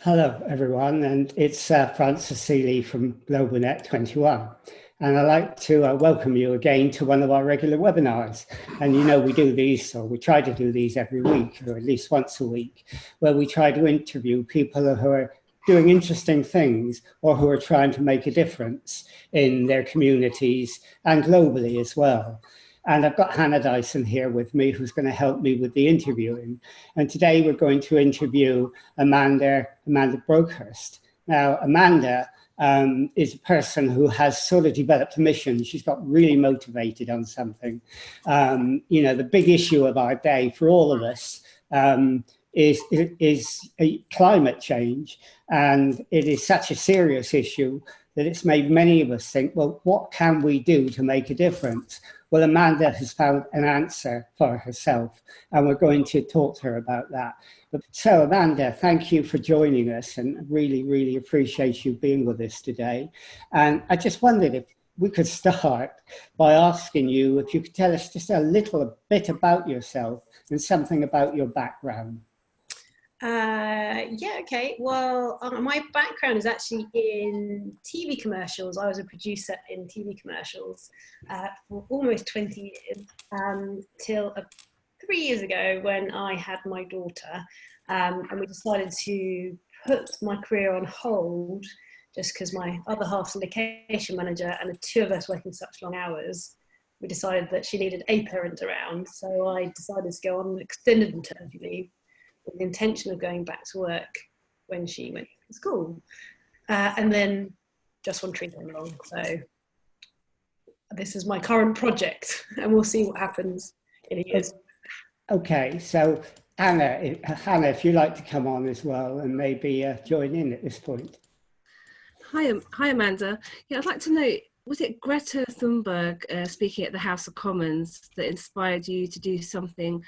Hello, everyone, and it's Francis Seeley from GlobalNet 21. And I'd like to welcome you again to one of our regular webinars. And you know, we do these, or we try to do these every week, or at least once a week, where we try to interview people who are doing interesting things or who are trying to make a difference in their communities and globally as well. And I've got Hannah Dyson here with me, who's going to help me with the interviewing. And today we're going to interview Amanda Bronkhorst. Now, Amanda is a person who has sort of developed a mission. She's got really motivated on something. You know, the big issue of our day for all of us is climate change. And it is such a serious issue that it's made many of us think, well, what can we do to make a difference? Well, Amanda has found an answer for herself, and we're going to talk to her about that. So, Amanda, thank you for joining us, and really, really appreciate you being with us today. And I just wondered if we could start by asking you if you could tell us just a little bit about yourself and something about your background. Yeah, okay. Well, my background is actually in TV commercials. I was a producer in TV commercials for almost 20 years, till 3 years ago when I had my daughter, and we decided to put my career on hold just because my other half's a location manager and the two of us working such long hours. We decided that she needed a parent around, so I decided to go on an extended maternity leave with the intention of going back to work when she went to school. And then just one tree came along. So this is my current project, and we'll see what happens in a year. Okay, so Hannah, if you'd like to come on as well and maybe join in at this point. Hi, Amanda. Yeah, I'd like to know, was it Greta Thunberg speaking at the House of Commons that inspired you to do something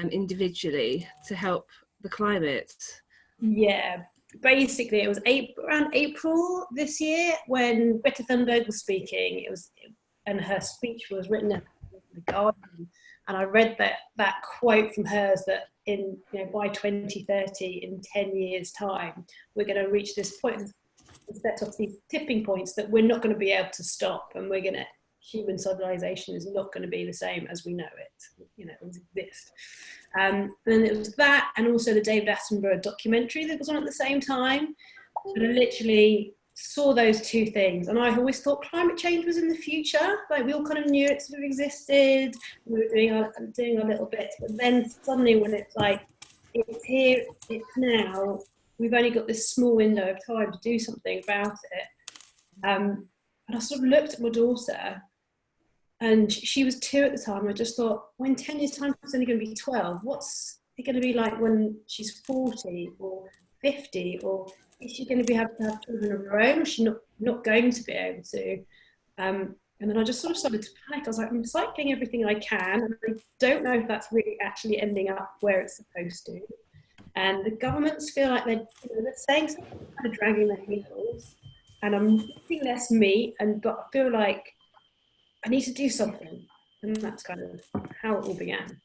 individually to help the climate? Yeah, basically it was around April this year when Greta Thunberg was speaking. And her speech was written in the Guardian, and I read that quote from hers that by 2030, in 10 years' time, we're going to reach this point and set off these tipping points that we're not going to be able to stop, and human civilization is not going to be the same as we know it. It doesn't exist. And it was that, and also the David Attenborough documentary that was on at the same time. And I literally saw those two things, and I always thought climate change was in the future. Like, we all kind of knew it sort of existed. We were doing our little bits, but then suddenly, when it's like it's here, it's now. We've only got this small window of time to do something about it. And I sort of looked at my daughter, and she was 2 at the time. I just thought, well, in 10 years' time, she's only going to be 12. What's it going to be like when she's 40 or 50? Or is she going to be able to have children of her own? Or is she not going to be able to? And then I just sort of started to panic. I was like, I'm recycling everything I can, and I don't know if that's really actually ending up where it's supposed to. And the governments feel like they're saying something, kind of dragging their heels. And I'm eating less meat, but I feel like I need to do something. And that's kind of how it all began.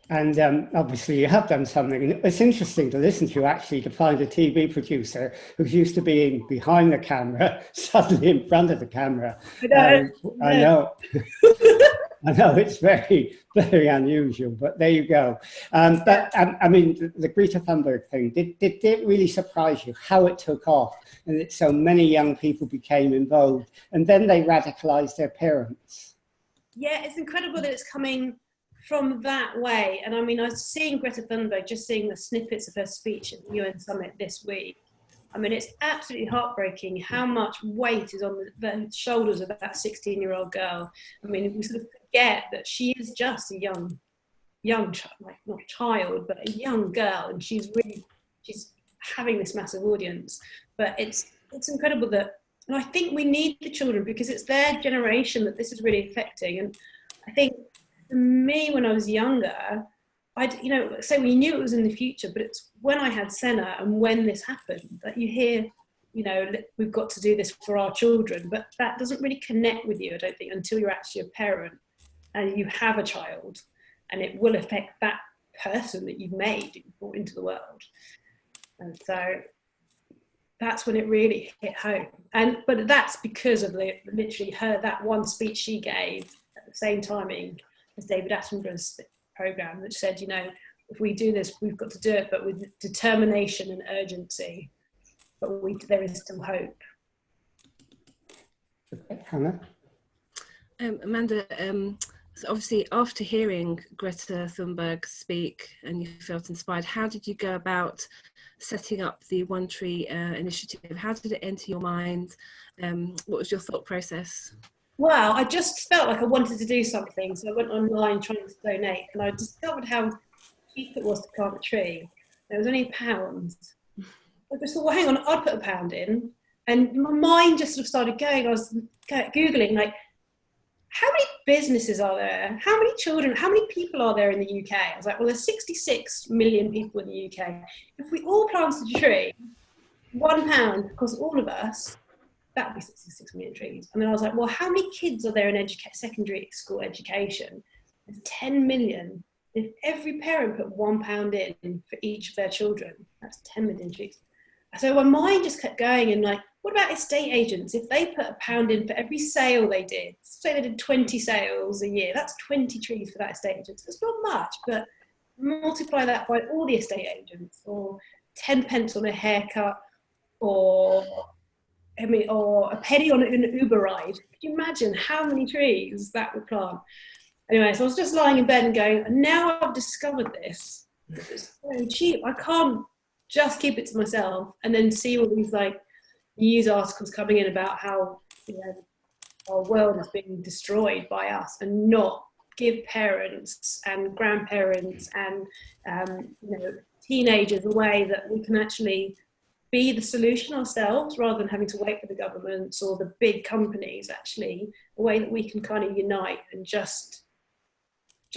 And obviously you have done something. And it's interesting to listen to, actually, to find a TV producer who's used to being behind the camera, suddenly in front of the camera. I know. I know, it's very, very unusual, but there you go. But I mean, the Greta Thunberg thing, did it really surprise you how it took off and that so many young people became involved, and then they radicalized their parents? Yeah, it's incredible that it's coming from that way. And I mean, I was seeing Greta Thunberg, just seeing the snippets of her speech at the UN summit this week. I mean, it's absolutely heartbreaking how much weight is on the shoulders of that 16-year-old girl. I mean, we sort of forget that she is just a young child, like not a child, but a young girl, and she's having this massive audience. But it's incredible that, and I think we need the children because it's their generation that this is really affecting. And I think for me, when I was younger, so we knew it was in the future, but it's when I had Senna and when this happened that you hear, we've got to do this for our children, but that doesn't really connect with you, I don't think, until you're actually a parent and you have a child, and it will affect that person that you've made and brought into the world. And so that's when it really hit home. But that's because of literally that one speech she gave at the same timing as David Attenborough's program, which said, you know, if we do this, we've got to do it, but with determination and urgency. But there is still hope. Okay, Hannah? Amanda, so obviously after hearing Greta Thunberg speak and you felt inspired, how did you go about setting up the One Tree initiative? How did it enter your mind? What was your thought process? Well, I just felt like I wanted to do something, so I went online trying to donate, and I discovered how cheap it was to plant a tree. It was only £1. I just thought, well, hang on, I'd put £1 in, and my mind just sort of started going. I was Googling, like, how many businesses are there? How many children, how many people are there in the UK? I was like, well, there's 66 million people in the UK. If we all planted a tree, £1 because all of us, that would be 66 million trees. And then I was like, well, how many kids are there in secondary school education? There's 10 million. If every parent put £1 in for each of their children, that's 10 million trees. So my mind just kept going, and like, what about estate agents? If they put £1 in for every sale they did, say they did 20 sales a year, that's 20 trees for that estate agent. So it's not much, but multiply that by all the estate agents, or 10 pence on a haircut, or a penny on an Uber ride. Could you imagine how many trees that would plant? Anyway, so I was just lying in bed and going, now I've discovered this. It's so cheap. I can't just keep it to myself and then see all these like news articles coming in about how, you know, our world is being destroyed by us, and not give parents and grandparents and you know, teenagers a way that we can actually be the solution ourselves, rather than having to wait for the governments or the big companies. Actually, a way that we can kind of unite and just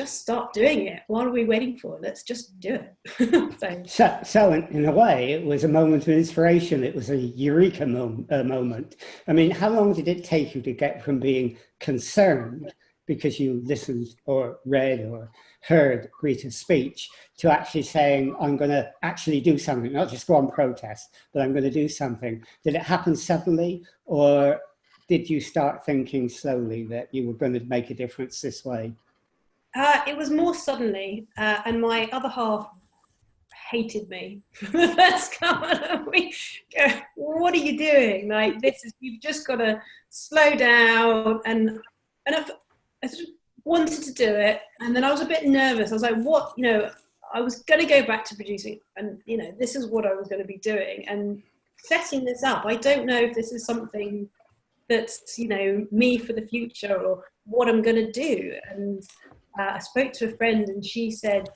start doing it. What are we waiting for? Let's just do it. So in a way, it was a moment of inspiration. It was a eureka moment. I mean, how long did it take you to get from being concerned because you listened or read or heard Greta's speech to actually saying, I'm going to actually do something, not just go on protest, but I'm going to do something? Did it happen suddenly, or did you start thinking slowly that you were going to make a difference this way? It was more suddenly, and my other half hated me for the first couple of weeks. What are you doing? Like, you've just got to slow down. And I sort of wanted to do it, and then I was a bit nervous. I was like, what, you know, I was going to go back to producing, and, you know, this is what I was going to be doing and setting this up. I don't know if this is something that's, you know, me for the future or what I'm going to do. And I spoke to a friend, and she said,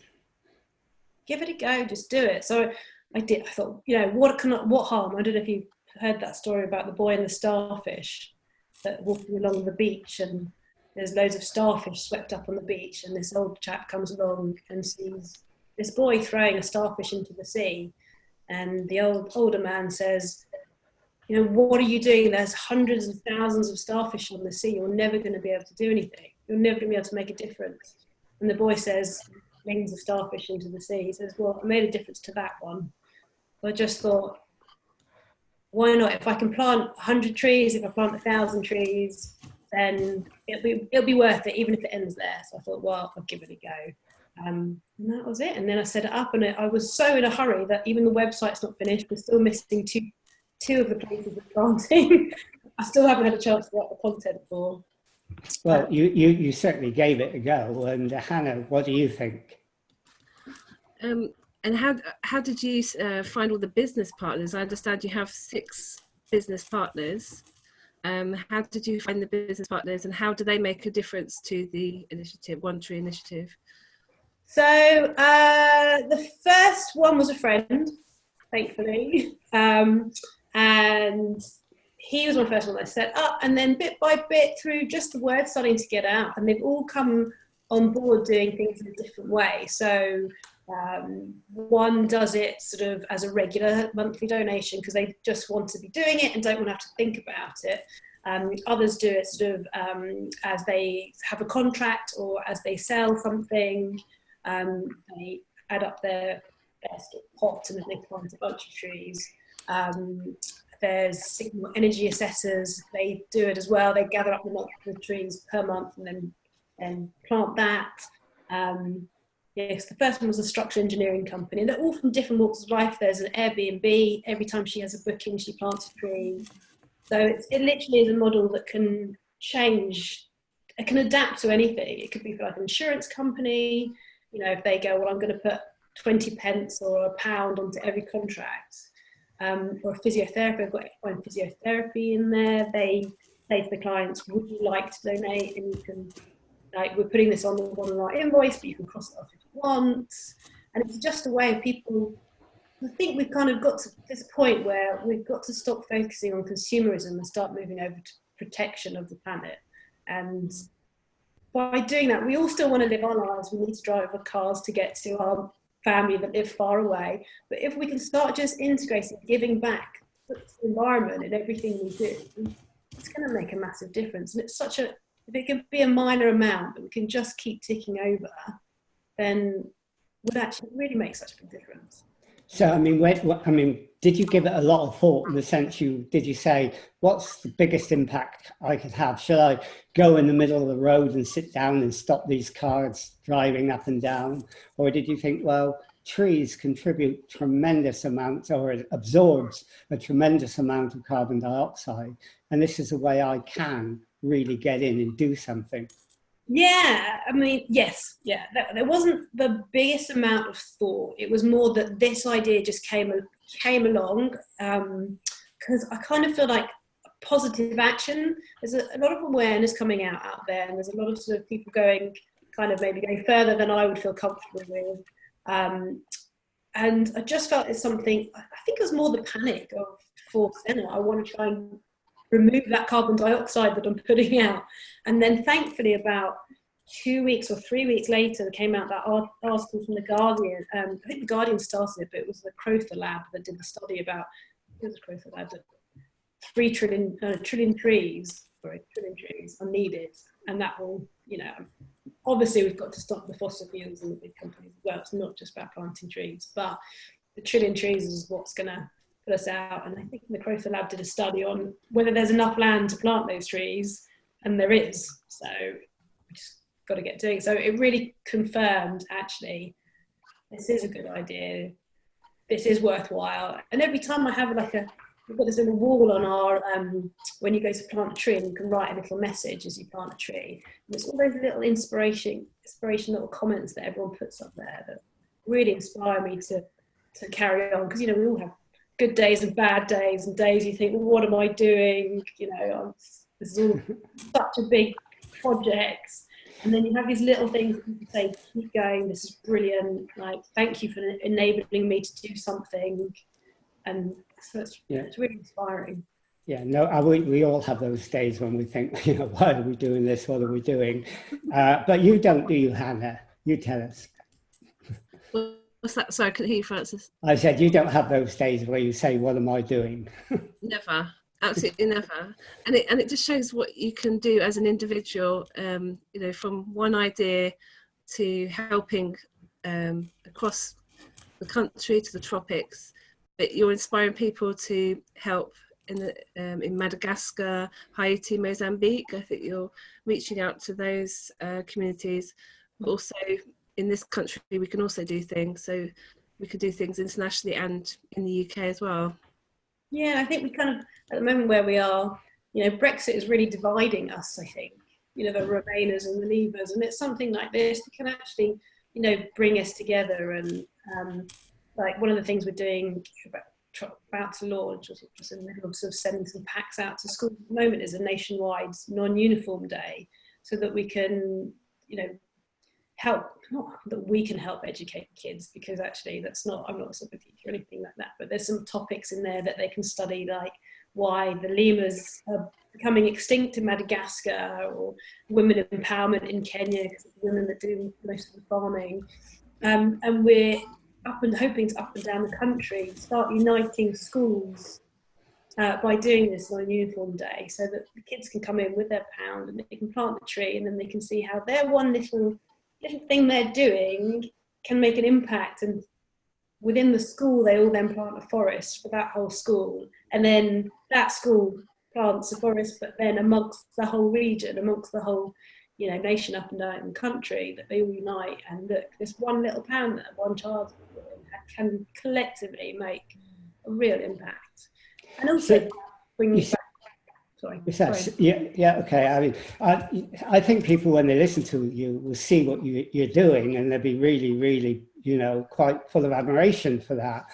give it a go, just do it. So I did. I thought, you know, what harm? I don't know if you heard that story about the boy and the starfish that walking along the beach, and there's loads of starfish swept up on the beach, and this old chap comes along and sees this boy throwing a starfish into the sea. And the older man says, you know, what are you doing? There's hundreds of thousands of starfish on the sea. You're never going to be able to do anything. You're never going to be able to make a difference. And the boy says, flings a starfish into the sea. He says, well, I made a difference to that one. So I just thought, why not? If I can plant 100 trees, if I plant 1,000 trees, then it'll be worth it, even if it ends there. So I thought, well, I'll give it a go. And that was it. And then I set it up, and I was so in a hurry that even the website's not finished. We're still missing two of the places of planting. I still haven't had a chance to write the content for. Well, you certainly gave it a go. And Hannah, what do you think? And how did you find all the business partners? I understand you have 6 business partners. How did you find the business partners, and how do they make a difference to the initiative, One Tree initiative? So the first one was a friend, thankfully. And he was my first one that I set up, and then bit by bit, through just the word starting to get out, and they've all come on board doing things in a different way. So one does it sort of as a regular monthly donation because they just want to be doing it and don't want to have to think about it. Others do it sort of as they have a contract or as they sell something. They add up their best pot and then they plant a bunch of trees. there's signal energy assessors, they do it as well. They gather up the trees per month and then plant that. Yes, the first one was a structural engineering company. They're all from different walks of life. There's an Airbnb. Every time she has a booking, she plants a tree. So it literally is a model that can change. It can adapt to anything. It could be for like an insurance company. You know, if they go, well, I'm going to put 20 pence or a pound onto every contract. Or a physiotherapy, I've got one physiotherapy in there. They say to the clients, would you like to donate? And you can, like, we're putting this on our invoice, but you can cross it off if you want. And it's just a way of people, I think we've kind of got to this point where we've got to stop focusing on consumerism and start moving over to protection of the planet. And by doing that, we all still want to live our lives. We need to drive our cars to get to our family that live far away. But if we can start just integrating, giving back to the environment in everything we do, it's going to make a massive difference. And it's such a, if it can be a minor amount that we can just keep ticking over, then would actually really make such a big difference. So, I mean, did you give it a lot of thought in the sense did you say, what's the biggest impact I could have? Should I go in the middle of the road and sit down and stop these cars driving up and down? Or did you think, well, trees contribute tremendous amounts, or it absorbs a tremendous amount of carbon dioxide, and this is a way I can really get in and do something? Yeah, I mean, yes, yeah. There wasn't the biggest amount of thought. It was more that this idea just came along because I kind of feel like positive action. There's a lot of awareness coming out there, and there's a lot of sort of people going, kind of maybe going further than I would feel comfortable with. And I just felt it's something, I think it was more the panic of forced energy. I want to try and remove that carbon dioxide that I'm putting out. And then thankfully about 2 weeks or 3 weeks later, there came out that article from The Guardian. I think The Guardian started it, but it was the Crowther Lab that did the study about, it was the Crowther Lab, that 3 trillion trees are needed. And that will, you know, obviously we've got to stop the fossil fuels and the big companies as well. It's not just about planting trees, but the trillion trees is what's going to put us out. And I think the Crowther Lab did a study on whether there's enough land to plant those trees, and there is. So we just got to get doing it. So it really confirmed, actually, this is a good idea. This is worthwhile. And every time I have we've got this little wall on our, when you go to plant a tree, and you can write a little message as you plant a tree. And it's all those little inspiration little comments that everyone puts up there that really inspire me to carry on. Because, you know, we all have good days and bad days, and days you think, well, what am I doing? You know, this is all such a big project. And then you have these little things that you say, keep going, this is brilliant. Like, thank you for enabling me to do something. And so it's really inspiring. Yeah, no, we all have those days when we think, you know, why are we doing this? What are we doing? But you don't, do you, Hannah? You tell us. What's that? Sorry, I couldn't hear you, Francis. I said you don't have those days where you say, what am I doing? Never, absolutely never. And it just shows what you can do as an individual, you know, from one idea to helping across the country to the tropics. But you're inspiring people to help in Madagascar, Haiti, Mozambique. I think you're reaching out to those communities. But also in this country, we can also do things. So we could do things internationally and in the UK as well. Yeah, I think we kind of, at the moment where we are, you know, Brexit is really dividing us, I think. You know, the Remainers and the Leavers. And it's something like this that can actually, you know, bring us together. And like one of the things we're doing, about to launch, or just in the middle of sort of sending some packs out to schools at the moment, is a nationwide non-uniform day, so that we can, you know, help, not that we can help educate kids, because actually that's not, I'm not a sort of teacher or anything like that, but there's some topics in there that they can study, like why the lemurs are becoming extinct in Madagascar, or women empowerment in Kenya, because it's women that do most of the farming. And we're hoping to up and down the country start uniting schools by doing this on a uniform day, so that the kids can come in with their pound and they can plant the tree, and then they can see how their one little thing they're doing can make an impact and within the school, they all then plant a forest for that whole school. And then that school plants a forest, but then amongst the whole region, amongst the whole, you know, nation up and down the country, that they all unite and look, this one little pound that one child can collectively make a real impact. And also bring you back. Sorry. Yeah, okay. I mean, I think people, when they listen to you, will see what you're doing, and they'll be really, really, you know, quite full of admiration for that.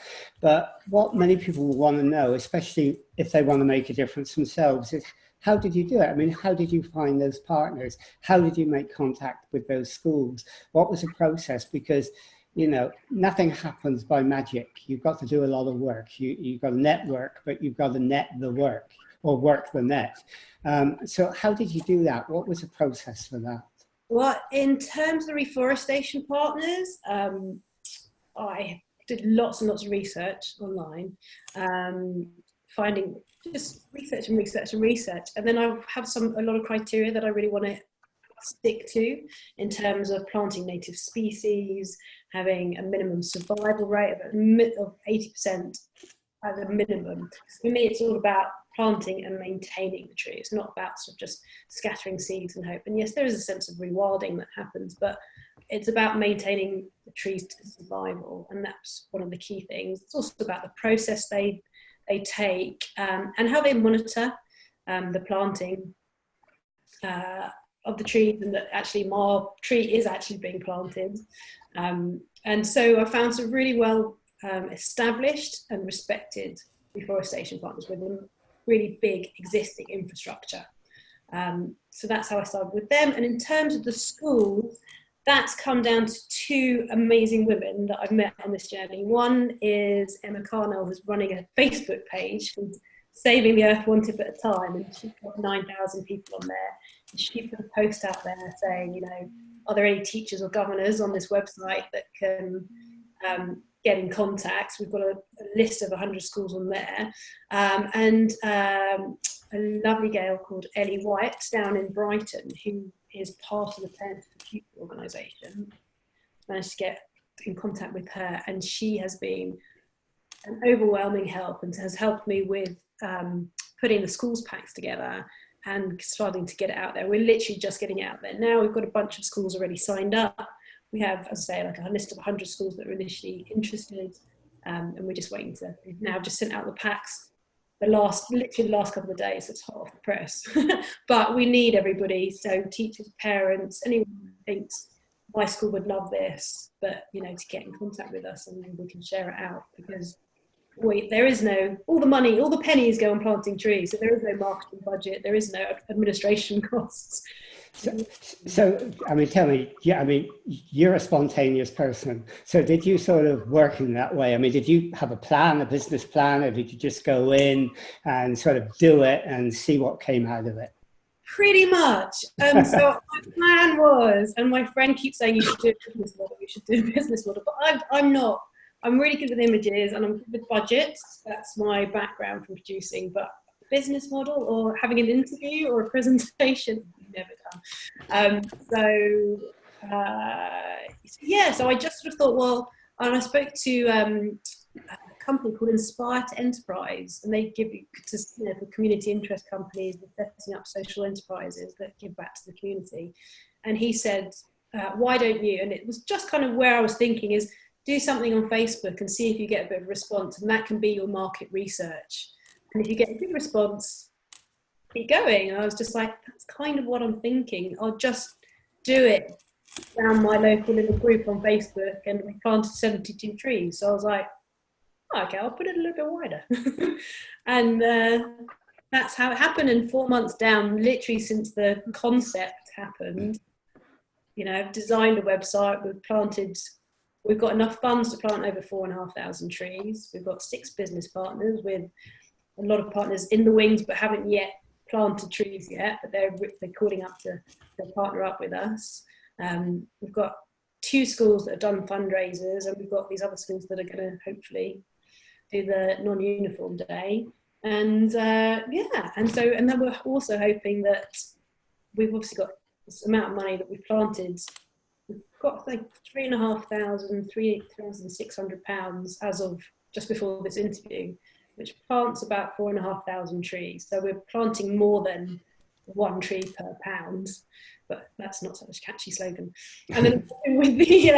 But what many people will want to know, especially if they want to make a difference themselves, is how did you do it? I mean, how did you find those partners? How did you make contact with those schools? What was the process? Because, you know, nothing happens by magic. You've got to do a lot of work. You've got to network, but you've got to net the work, or work the net. So how did you do that? What was the process for that? Well, in terms of reforestation partners, I did lots and lots of research online, finding just research and research and research. And then I have a lot of criteria that I really want to stick to in terms of planting native species, having a minimum survival rate of 80% as a minimum. For me, it's all about planting and maintaining the tree. It's not about sort of just scattering seeds and hope. And yes, there is a sense of rewilding that happens, but it's about maintaining the trees to survival. And that's one of the key things. It's also about the process they take and how they monitor the planting of the trees, and that actually my tree is actually being planted. And so I found some really well established and respected reforestation partners with a really big existing infrastructure. So that's how I started with them. And in terms of the schools, that's come down to two amazing women that I've met on this journey. One is Emma Carnell, who's running a Facebook page called Saving the Earth One Tip at a Time, and she's got 9,000 people on there. And she put a post out there saying, you know, are there any teachers or governors on this website that can get in contact? We've got a list of 100 schools on there. And a lovely girl called Ellie White down in Brighton, who is part of the Parents for the Future organisation, managed to get in contact with her, and she has been an overwhelming help and has helped me with putting the schools packs together and starting to get it out there. We're literally just getting it out there now. We've got a bunch of schools already signed up. We have, as I say, like a list of 100 schools that are initially interested, and we're just waiting to, we've now just sent out the packs literally the last couple of days. It's hot off the press. But we need everybody, so teachers, parents, anyone who thinks my school would love this, but, you know, to get in contact with us and we can share it out, because there is no, all the money, all the pennies go on planting trees, so there is no marketing budget, there is no administration costs. So I mean, tell me, yeah, I mean, you're a spontaneous person. So did you sort of work in that way? I mean, did you have a plan, a business plan, or did you just go in and sort of do it and see what came out of it? Pretty much. So my plan was, and my friend keeps saying you should do a business model, you should do a business model, but I'm not. I'm really good with images and I'm good with budgets. That's my background from producing, but business model or having an interview or a presentation, never done. So I just sort of thought, well, and I spoke to a company called Inspire to Enterprise, and they give you to, you know, for community interest companies, they're setting up social enterprises that give back to the community. And he said, why don't you? And it was just kind of where I was thinking is, do something on Facebook and see if you get a bit of response, and that can be your market research. And if you get a good response, keep going. And I was just like, that's kind of what I'm thinking. I'll just do it down my local little group on Facebook, and we planted 72 trees. So I was like, oh, okay, I'll put it a little bit wider. And that's how it happened. And 4 months down, literally since the concept happened, you know, I've designed a website, we've got enough funds to plant over 4,500 trees. We've got 6 business partners, with a lot of partners in the wings but haven't yet planted trees yet, but they're calling up to partner up with us. We've got 2 schools that have done fundraisers, and we've got these other schools that are going to hopefully do the non-uniform day. And and then we're also hoping that we've obviously got this amount of money that we've planted we've got like £3,600 as of just before this interview, which plants about 4,500 trees. So we're planting more than 1 tree per pound, but that's not such a catchy slogan. And then with the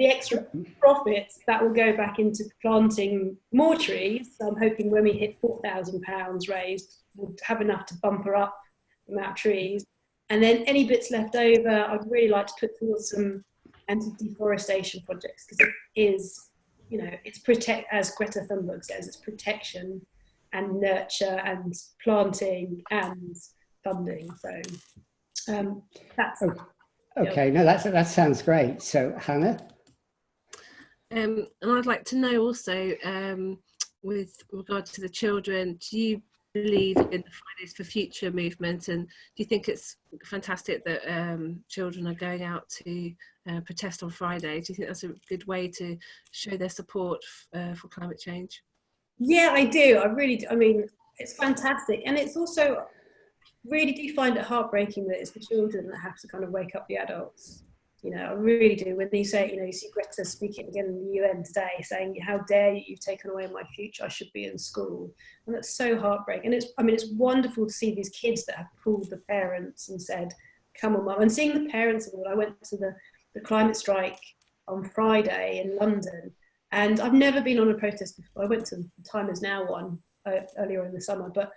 extra profits, that will go back into planting more trees. So I'm hoping when we hit £4,000 raised, we'll have enough to bumper up the amount of trees. And then any bits left over, I'd really like to put towards some anti-deforestation projects, because it is, you know, it's protect, as Greta Thunberg says, it's protection and nurture and planting and funding. So that's okay. No, that sounds great. So Hannah, and I'd like to know also, with regard to the children, do you believe in the Fridays for Future movement, and do you think it's fantastic that children are going out to protest on Friday? Do you think that's a good way to show their support for climate change? Yeah, I do. I really do. I mean, it's fantastic. And it's also, really do find it heartbreaking that it's the children that have to kind of wake up the adults. You know, I really do. When you say, you know, you see Greta speaking again in the UN today saying, how dare you, you've taken away my future, I should be in school. And that's so heartbreaking. And it's, I mean, it's wonderful to see these kids that have pulled the parents and said, come on, mum. And seeing the parents of it, I went to the climate strike on Friday in London, and I've never been on a protest before. I went to the Time Is Now one earlier in the summer, but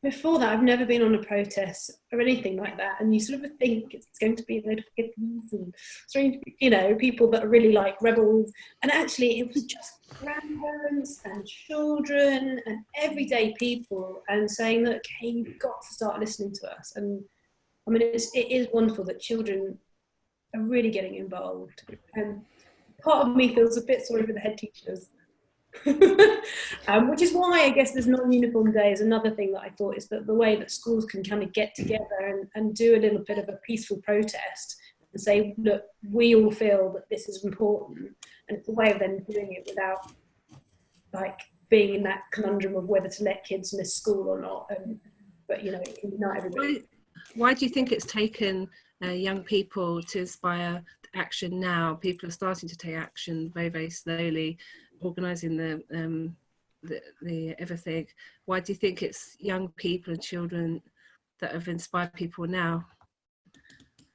before that, I've never been on a protest or anything like that. And you sort of think it's going to be notifications and strange, you know, people that are really like rebels. And actually, it was just grandparents and children and everyday people, and saying that, okay, you've got to start listening to us. And I mean, it is wonderful that children are really getting involved. And part of me feels a bit sorry for the head teachers. Which is why I guess this non-uniform day is another thing that I thought, is that the way that schools can kind of get together and do a little bit of a peaceful protest and say, look, we all feel that this is important, and it's a way of them doing it without like being in that conundrum of whether to let kids miss school or not. But you know, it can unite everybody. Why do you think it's taken young people to inspire action now? People are starting to take action very, very slowly, organising the everything. Why do you think it's young people and children that have inspired people now,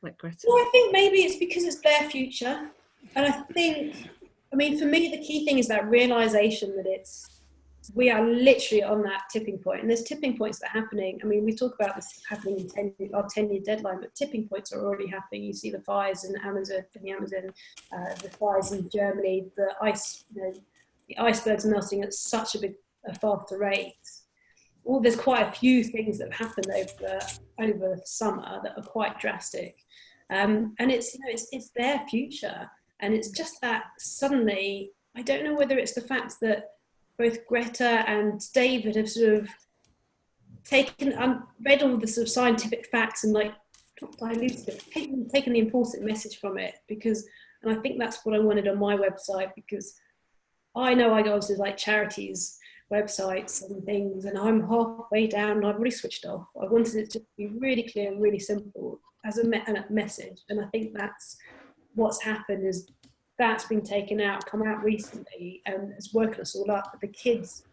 like Greta? Well, I think maybe it's because it's their future. And I think, I mean, for me, the key thing is that realisation that we are literally on that tipping point. And there's tipping points that are happening. I mean, we talk about this happening in our 10-year deadline, but tipping points are already happening. You see the fires in the Amazon, the fires in Germany, the ice, you know, the icebergs melting at such a faster rate. Well, there's quite a few things that have happened over summer that are quite drastic, and it's, you know, it's their future, and it's just that suddenly, I don't know whether it's the fact that both Greta and David have sort of read all the sort of scientific facts and like diluted it, taken the important message from it, and I think that's what I wanted on my website, because I know I go onto like charities websites and things, and I'm halfway down and I've already switched off. I wanted it to be really clear and really simple as a message, and I think that's what's happened, is that's been taken out, come out recently, and it's woken us all up. But the kids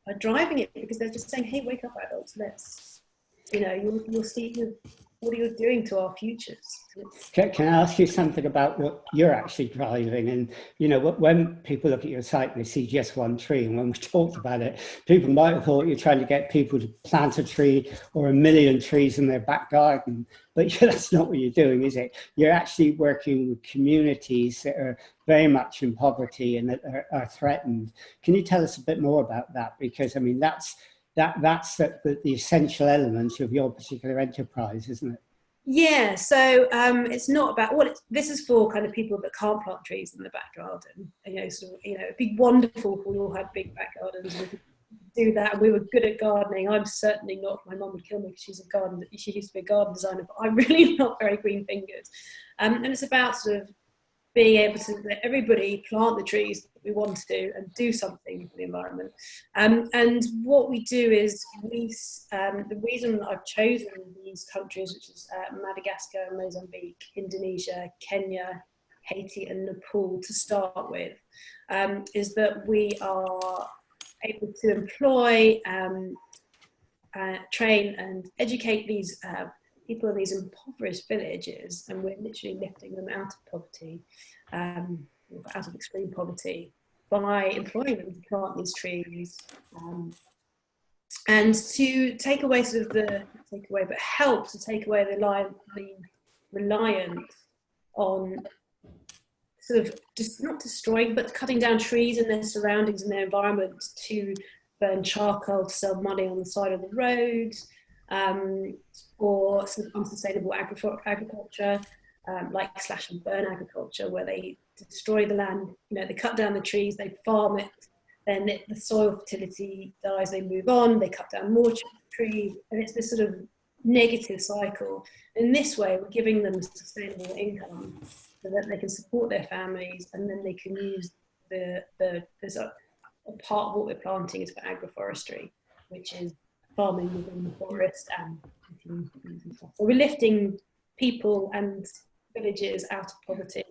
are driving it because they're just saying, hey, wake up adults, let's, you know, you'll see what you're doing to our futures. Can I ask you something about what you're actually driving? And, you know, when people look at your site, they see just one tree. And when we talked about it, people might have thought you're trying to get people to plant a tree or 1 million trees in their back garden. But that's not what you're doing, is it? You're actually working with communities that are very much in poverty and that are threatened. Can you tell us a bit more about that? Because, I mean, that's the essential element of your particular enterprise, isn't it? Yeah, so it's not about, this is for kind of people that can't plant trees in the back garden. You know, sort of, you know, it'd be wonderful if we all had big back gardens and we could do that, and we were good at gardening. I'm certainly not. My mum would kill me because she used to be a garden designer, but I'm really not very green fingered. And it's about sort of being able to let everybody plant the trees that we want to and do something for the environment. And what we do is the reason I've chosen these countries, which is Madagascar, Mozambique, Indonesia, Kenya, Haiti and Nepal to start with, is that we are able to employ, train and educate these people in these impoverished villages, and we're literally lifting them out of poverty, out of extreme poverty, by employing them to plant these trees, and to take away help to take away the reliance on sort of just not destroying, but cutting down trees and their surroundings and their environment to burn charcoal to sell money on the side of the road, or sort of unsustainable agriculture, like slash and burn agriculture, where they destroy the land, they cut down the trees, they farm it, then the soil fertility dies, they move on, they cut down more trees, and it's this sort of negative cycle. In this way, we're giving them sustainable income so that they can support their families, and then they can use there's a part of what we're planting is for agroforestry, which is farming within the forest and stuff. So we're lifting people and villages out of poverty.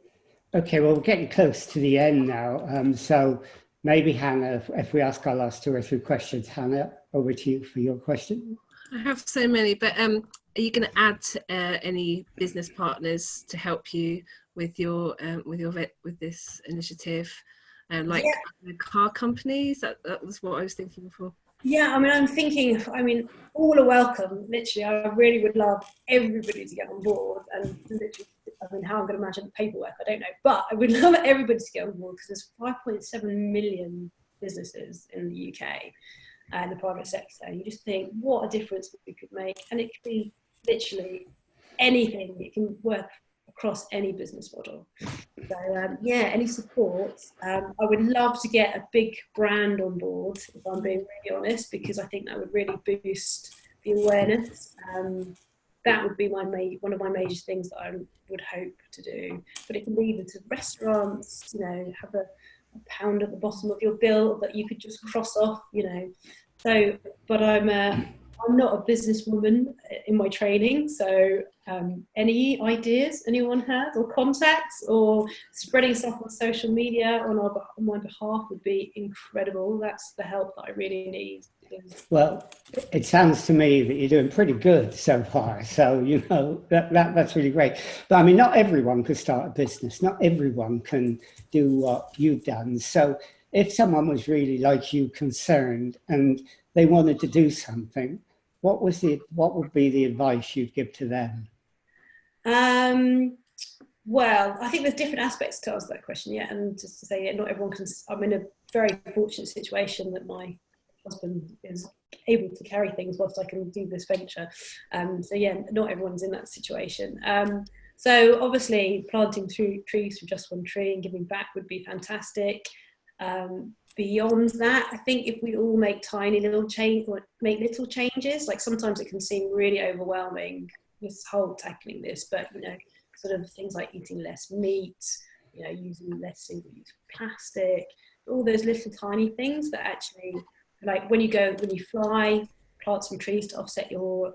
Okay, well, we're getting close to the end now. So maybe Hannah, if we ask our last 2 or 3 questions, Hannah, over to you for your question. I have so many, but are you going to add any business partners to help you with with this initiative, like car companies? That was what I was thinking before. Yeah, I'm thinking, all are welcome. Literally, I really would love everybody to get on board. And literally, how I'm going to imagine the paperwork, I don't know. But I would love everybody to get on board, because there's 5.7 million businesses in the UK and the private sector. And you just think, what a difference we could make. And it could be literally anything. It can work across any business model. So any support. I would love to get a big brand on board, if I'm being really honest, because I think that would really boost the awareness. That would be one of my major things that I would hope to do. But it can be either to restaurants, have a pound at the bottom of your bill that you could just cross off, So, but I'm not a businesswoman in my training, so any ideas anyone has, or contacts, or spreading stuff on social media on my behalf would be incredible. That's the help that I really need. Well, it sounds to me that you're doing pretty good so far. So, that's really great. But not everyone could start a business. Not everyone can do what you've done. So if someone was really like you, concerned, and they wanted to do something, what would be the advice you'd give to them? Well, I think there's different aspects to answer that question, and just to say, not everyone can. I'm in a very fortunate situation that my husband is able to carry things whilst I can do this venture. Not everyone's in that situation. So obviously, planting trees from just one tree and giving back would be fantastic. Beyond that, I think if we all make tiny little little changes, like sometimes it can seem really overwhelming, this whole tackling this, but sort of things like eating less meat, using less single-use plastic, all those little tiny things that actually, like when you fly, plant some trees to offset your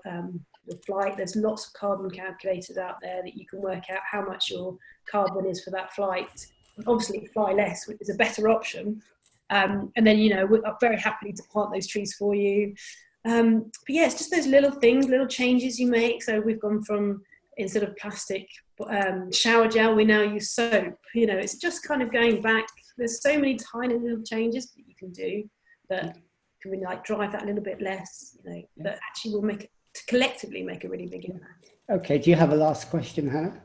flight. There's lots of carbon calculators out there that you can work out how much your carbon is for that flight. Obviously, fly less is a better option. And then, we're very happy to plant those trees for you. But yeah, it's just those little things, little changes you make. So we've gone from, instead of plastic shower gel, we now use soap. It's just kind of going back. There's so many tiny little changes that you can do that can really drive that a little bit less, that actually will collectively make a really big impact. Okay, do you have a last question, Hannah?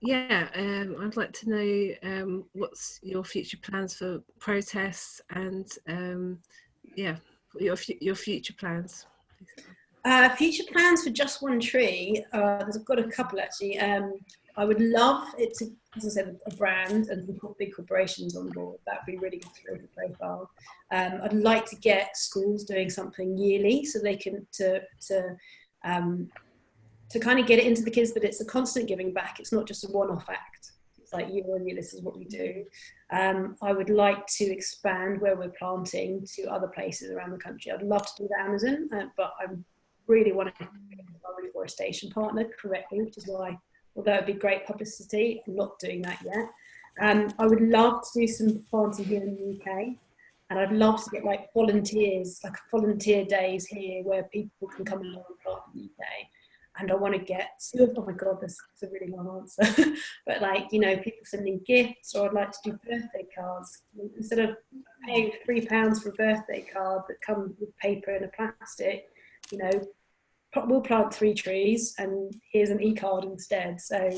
I'd like to know what's your future plans for protests and your future plans. Future plans for Just One Tree. I've got a couple actually. I would love it to, as I said, a brand and big corporations on board. That would be really good to build a profile. I'd like to get schools doing something yearly so they can to to kind of get it into the kids that it's a constant giving back. It's not just a one-off act. It's like, you and you, this is what we do. I would like to expand where we're planting to other places around the country. I'd love to do the Amazon, but I really want to be a reforestation partner correctly, which is why, although it'd be great publicity, I'm not doing that yet. I would love to do some planting here in the UK, and I'd love to get like volunteers, like volunteer days here where people can come along and plant in the UK. And I want to get, oh my God, this is a really long answer, but like, you know, people sending gifts, or I'd like to do birthday cards. Instead of paying £3 for a birthday card that comes with paper and a plastic, you know, we'll plant 3 trees and here's an e-card instead. So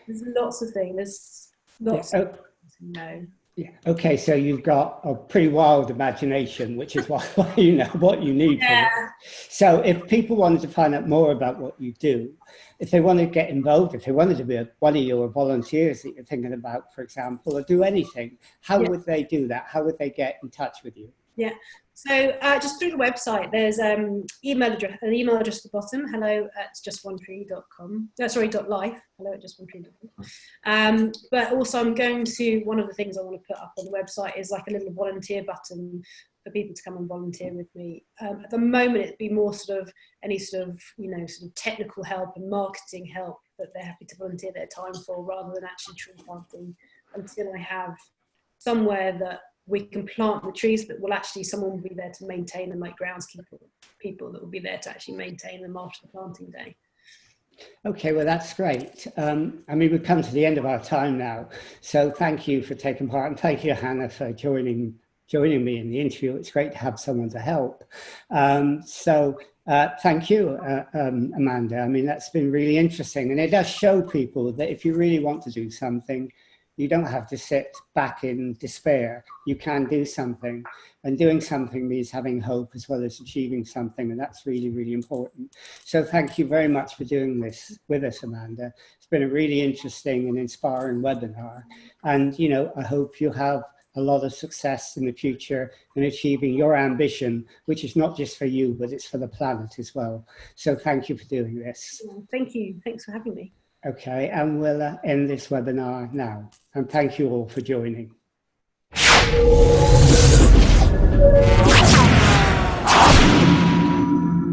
there's lots of things, there's lots of things to know. Yeah. Okay, so you've got a pretty wild imagination, which is why you know what you need. Yeah. For this. So if people wanted to find out more about what you do, if they want to get involved, if they wanted to be one of your volunteers that you're thinking about, for example, or do anything, how would they do that? How would they get in touch with you? Yeah, so just through the website, there's an email address at the bottom, hello@justonetree.com, .life, hello@justonetree.com. But also I'm going to, one of the things I want to put up on the website is like a little volunteer button for people to come and volunteer with me. At the moment, it'd be more sort of any sort of, you know, sort of technical help and marketing help that they're happy to volunteer their time for, rather than actually tree planting, until I have somewhere that we can plant the trees, but someone will be there to maintain them, like groundskeeper people that will be there to actually maintain them after the planting day. Okay, well, that's great. I mean, we've come to the end of our time now. So thank you for taking part, and thank you, Hannah, for joining me in the interview. It's great to have someone to help. Thank you, Amanda. I mean, that's been really interesting. And it does show people that if you really want to do something, you don't have to sit back in despair. You can do something, and doing something means having hope as well as achieving something. And that's really, really important. So thank you very much for doing this with us, Amanda. It's been a really interesting and inspiring webinar. And, you know, I hope you have a lot of success in the future in achieving your ambition, which is not just for you, but it's for the planet as well. So thank you for doing this. Thank you. Thanks for having me. Okay, and we'll end this webinar now. And thank you all for joining.